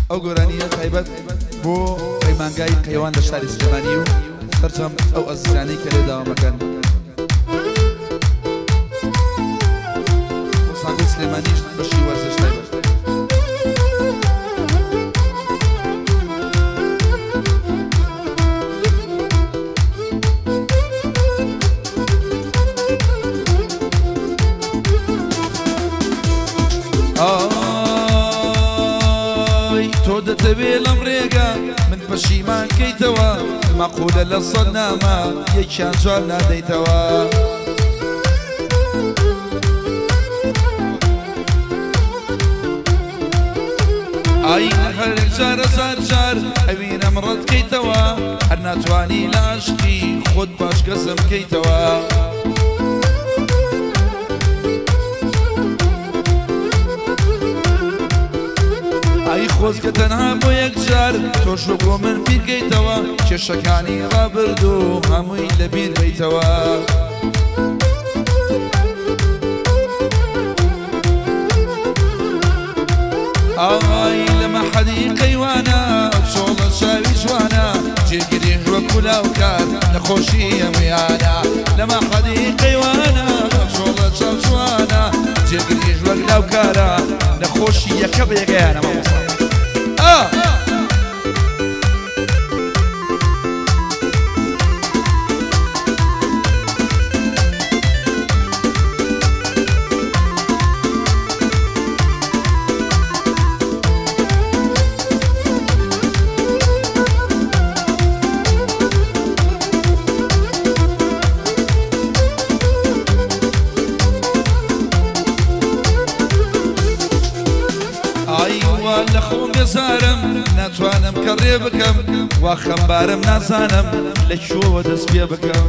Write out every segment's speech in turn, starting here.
ئەو گۆرانیە تایبەت بۆ پەیمانگای قەیوان لە شاری سلێمانی و سەرجەم ئەو ئەزیزانەی کە لێ داوامەکەن بۆ ساندوی سلێمانیش بەشی وەرزش تایبەت دەتەوێ لەم ڕێگە من پەشیمان کەیتەوە مەقولە لە سەد نامە یەکیان جواب نادەیتەوە ئاین هەرێک جارە زار جار ئەوینە مڕەت کەیتەوە هەر ناتوانی لە عاشقی خۆت باش کەسم کەیتەوە ئای خۆزگە تەنها بۆ یەکجار تۆش بۆ من بیرگەیتەوە کێشەکانی ڕابرد و هەمووی لەبیر بیتەوە ئای لەمە حەدی قەیوانە چۆڵە چاوی جوانە جێگیری وەکو لاوکار نەخۆشی هەمویانە لەمە حەدی قەیوانە چۆڵە چاو جوانە جێگیری وەک لاوکارە نەخۆشی یەکە بە یەکەیانە مامۆستا لەخۆم بێزارم ناتوانم کە ڕێ بکەم وا خەمبارم نازانم لە کوێوە دەست پێ بکەم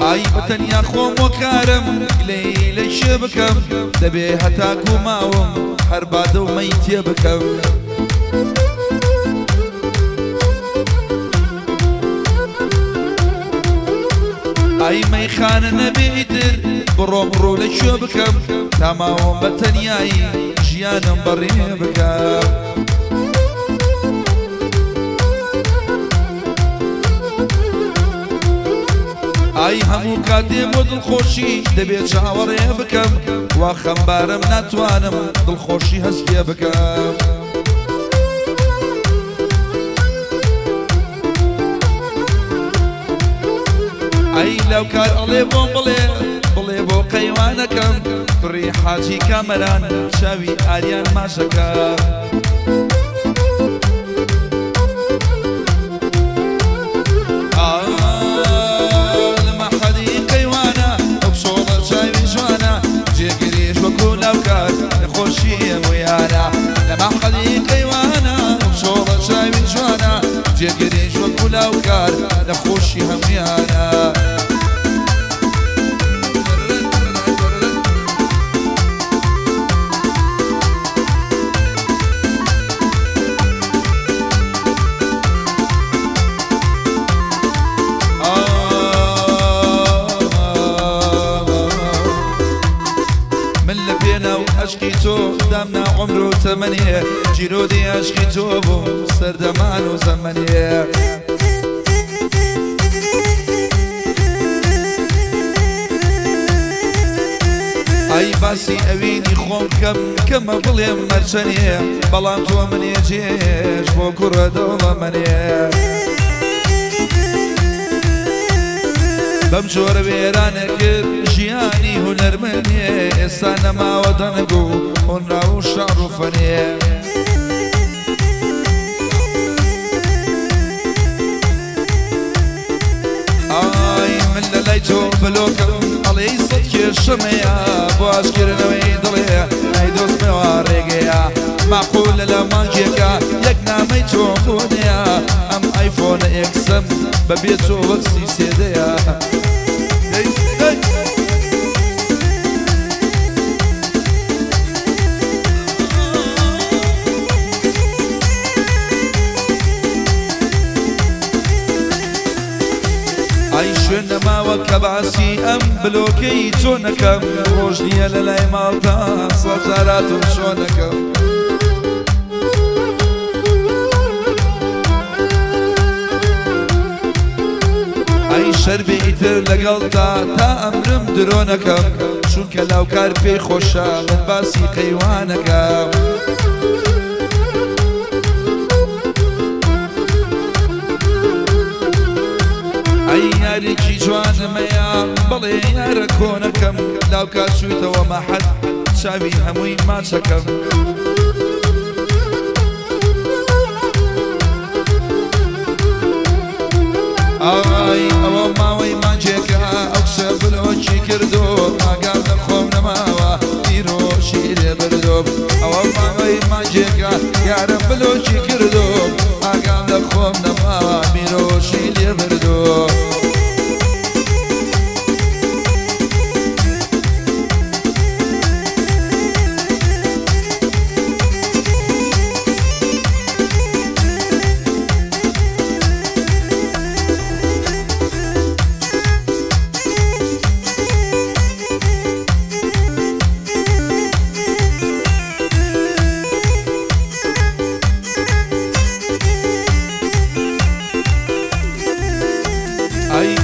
ئای بەتەنیا خۆم وەکارم گلەی لە شێ بکەم دەبێ هەتاکو ماوم هەر بادە و مەی تێ بکەم ئای مەیخانە نەبێتر بڕۆم ڕوو لە کوێ بکەم تاماوەم بە تەنیایی ژیانم بەڕێ بکەم ئای هەموو کاتێ بۆ دڵخۆشی دەبێت چاوەڕێ بکەم وا خەمبارم ناتوانم دڵخۆشی هەست پێ بکەم ئەی لەوکار ئەڵێ بۆم بڵێ بۆ قەیوانەکەم کوڕی حاجی کامەران چاوی ئاریان ماشەکە لەمە حەدی قەیوانە ئەو شۆڵە چاوی جوانە جێگیریش وەکو لەوکار نەخۆشی هەمویانە لەمە حەدی قەیوانە ئەو شۆڵە چاوی جوانە جێگیریش وەکو لەوکار نەخۆشی هەمویانە عشقی تۆ دامنا عمر و تەمەنێ جیرۆدی عشقی تۆ بۆ سەردەمان و زەمەنێ ئای باسی ئەوینی خۆم کەم کەمە بڵێم مەرچەنێ بەڵام تۆ منێ جێش بۆ کوڕە دەوڵەمەنێ بەم جۆرە وێرانە کرد ژیانی هونەرمەنێ ئێستا نەماوە دەنگ و هۆنرا و شەڕ و فەنێ ئای من لە لای تۆ بلۆکەم ئەڵێی سەد کێشەمەیە بۆ ئاشکردنەوەی دڵێ ئەی دۆستمەوە ڕێگەیە ماقولە لە مانگێکە یەک نامەی تۆ بۆنەیە ئەم ئایفۆنە ئێکسەم بەبێ تۆ وەک سیسێدەیە ئەی شوێنەماوە کە باسی ئەم بلۆکەی چۆنەکەم ڕۆژ نییە لە لای ماڵدا سەزاراتم شۆنەکەم ئەی شەربێ ئیتر لەگەڵدا تا ئەمرم درۆنەکەم چونکە لاوکار پێی خۆشە من باسی قەیوانەکەم ئەی یارێکی جوانمەیە بەڵێ یارە کۆنەکەم لاوکار چوویتەوە مەحەد چاوی هەمووی ماچەکەم ئای ئەوە ماوەی مانجێکە ئەو قسە بلۆکی کردو ئاگام لە خۆم نەماوە بیرۆشی لێ بردوم ئەوە ماوەی مانجێکە یارم بلۆکی کردو ئاگام لە خۆم نەماوە بیرۆشی لێ بردوم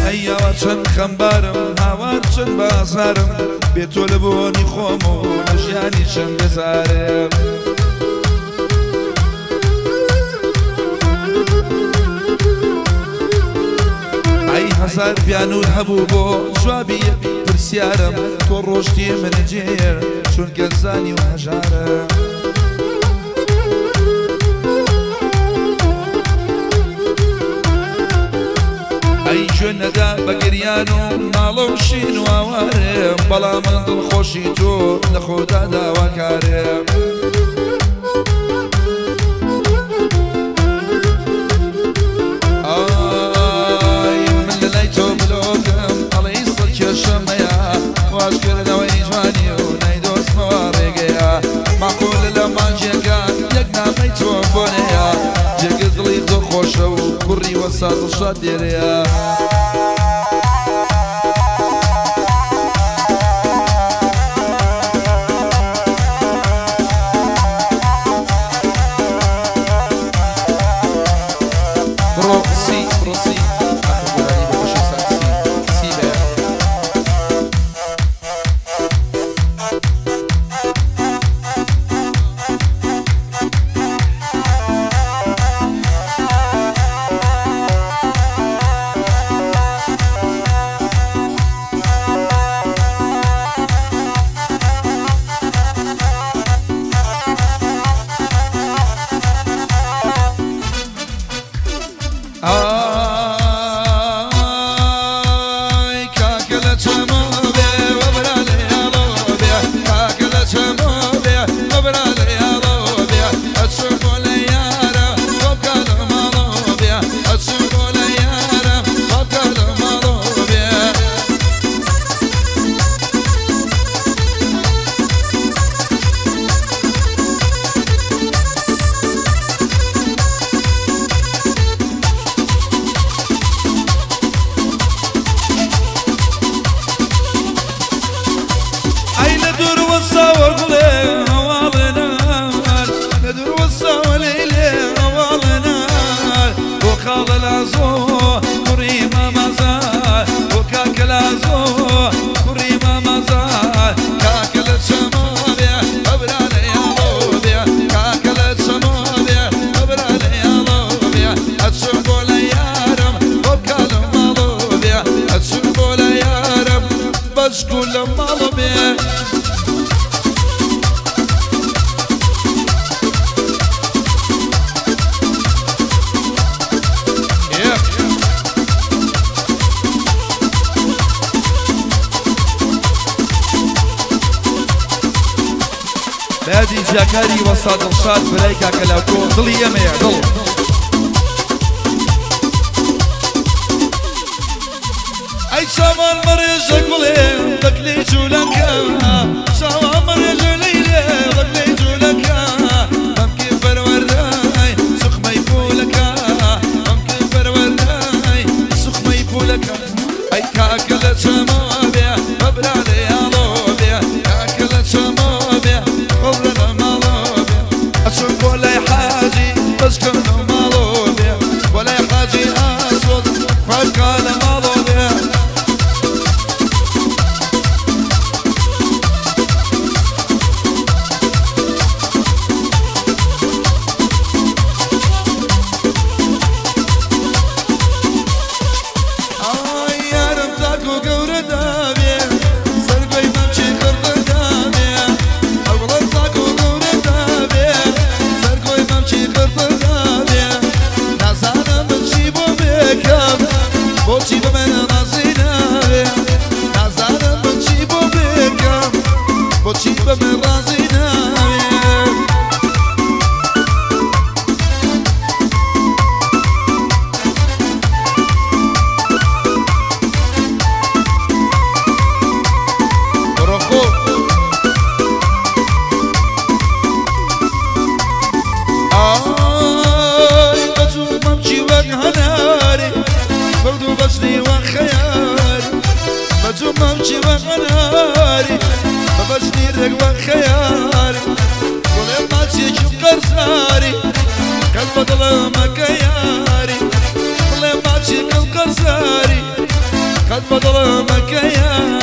ئەیەوە چەند خەمبارم هاوار چەند بازارم بێ تۆ لە بۆنی خۆم و لە ژیانی چەند بێزارم ئەی هەزار بیانور هەبوو بۆ جوابی پرسیارم تۆ ڕۆژتی منەجێر چونکە زانی و هەژارم ئەی گوێنەدا بە گریان و ماڵە و شین و ئاوارم بەڵام من دڵخۆشی تۆ لە خۆدا داواکارم ئای من لە لای تۆ بلۆگم ئەڵێی سڵ کێشەمەیە واشکردنەوەی جوانی و نەیدۆستمەوە ڕێگەیە ماقۆلە لە مانجێگە یەک نامەی تۆم بۆ نەیە جێگە دڵی تۆ خۆشە و کوڕی وەسا دڵشاد دێرەیە بادي جاكاري وصاد الشاد بلايكا كلاكو ضلي يميع ضل اي شامان مريج قولي دكلي جولكا شامان مريج ليلي دكلي جولكا ممكن فرورداي سخ ما يفولكا ممكن فرورداي سخ ما يفولكا كاكل شموبيا مبرالي يا لوبيا كاكل شموبيا قبل المالوبيا أشوف ولا حاجي بسكن مالوبيا ولا حاجي أسود فقال مالوبيا بوچی به من رازی نبی نزدم بوچی بو بگم بوچی به من رازی نبی برو خوب آی بچومم چی وگهناری بردو بجني وخياري بجمم شي وغناري بجني رق وخياري كل ما تشوف قرصاري قلب ظلام كياري كل ما تشوف قرصاري قلب ظلام كياري